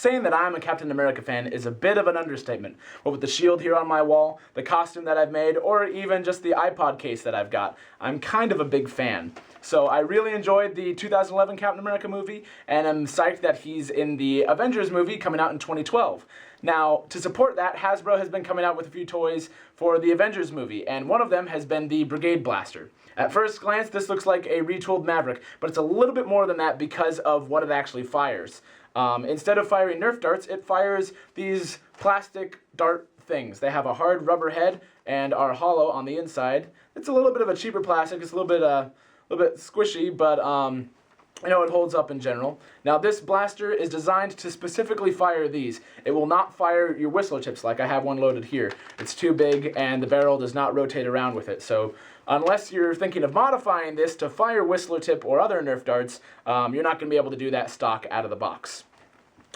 saying that I'm a Captain America fan is a bit of an understatement. But with the shield here on my wall, the costume that I've made, or even just the iPod case that I've got, I'm kind of a big fan. So I really enjoyed the 2011 Captain America movie, and I'm psyched that he's in the Avengers movie coming out in 2012. Now, to support that, Hasbro has been coming out with a few toys for the Avengers movie, and one of them has been the Brigade Blaster. At first glance, this looks like a retooled Maverick, but it's a little bit more than that because of what it actually fires. Instead of firing Nerf darts, it fires these plastic dart things. They have a hard rubber head and are hollow on the inside. It's a little bit of a cheaper plastic. It's a little bit squishy, but you know, it holds up in general. Now, this blaster is designed to specifically fire these. It will not fire your whistler tips like I have one loaded here. It's too big, and the barrel does not rotate around with it. So, unless you're thinking of modifying this to fire whistler tip or other Nerf darts, you're not going to be able to do that stock out of the box.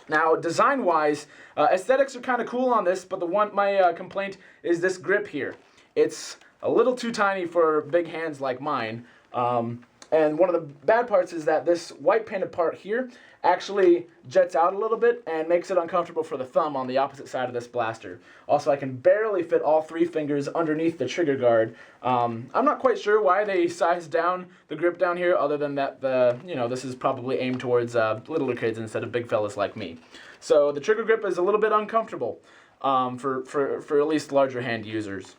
Now, design-wise, aesthetics are kind of cool on this, but my complaint is this grip here. It's a little too tiny for big hands like mine. And one of the bad parts is that this white painted part here actually jets out a little bit and makes it uncomfortable for the thumb on the opposite side of this blaster. Also, I can barely fit all 3 fingers underneath the trigger guard. I'm not quite sure why they sized down the grip down here, other than that this is probably aimed towards littler kids instead of big fellas like me. So the trigger grip is a little bit uncomfortable for at least larger hand users.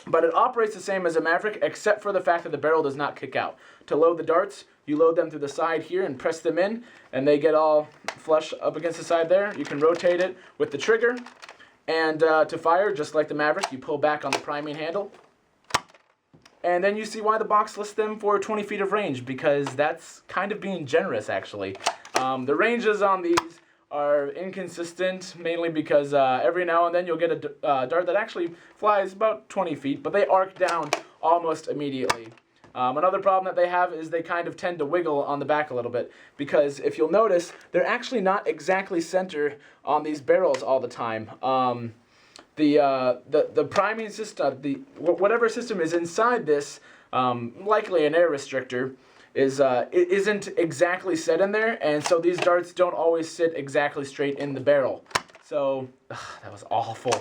But it operates the same as a Maverick, except for the fact that the barrel does not kick out. To load the darts, you load them through the side here and press them in, and they get all flush up against the side there. You can rotate it with the trigger, and to fire, just like the Maverick, you pull back on the priming handle. And then you see why the box lists them for 20 feet of range, because that's kind of being generous, actually. The ranges on these are inconsistent, mainly because every now and then you'll get a dart that actually flies about 20 feet, but they arc down almost immediately. Another problem that they have is they kind of tend to wiggle on the back a little bit, because if you'll notice, they're actually not exactly centered on these barrels all the time. The priming system, whatever system is inside this, likely an air restrictor, isn't exactly set in there, and so these darts don't always sit exactly straight in the barrel. So, that was awful.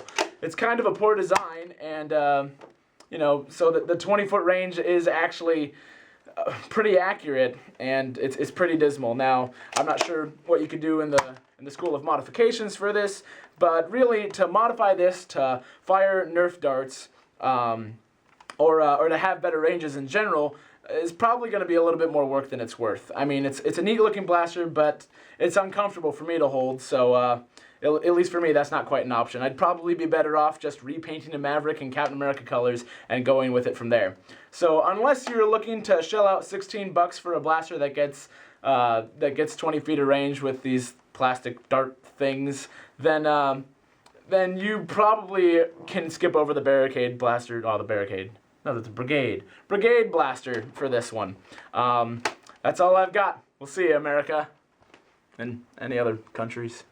It's kind of a poor design, and so the 20-foot range is actually pretty accurate, and it's pretty dismal. Now, I'm not sure what you could do in the school of modifications for this, but really, to modify this to fire Nerf darts, or to have better ranges in general, is probably going to be a little bit more work than it's worth. I mean, it's a neat looking blaster, but it's uncomfortable for me to hold, so at least for me, that's not quite an option. I'd probably be better off just repainting a Maverick in Captain America colors and going with it from there. So unless you're looking to shell out $16 for a blaster that gets 20 feet of range with these plastic dart things, then you probably can skip over the Barricade Blaster. Oh, the Barricade. No, that's a Brigade Blaster for this one. That's all I've got. We'll see you, America, and any other countries.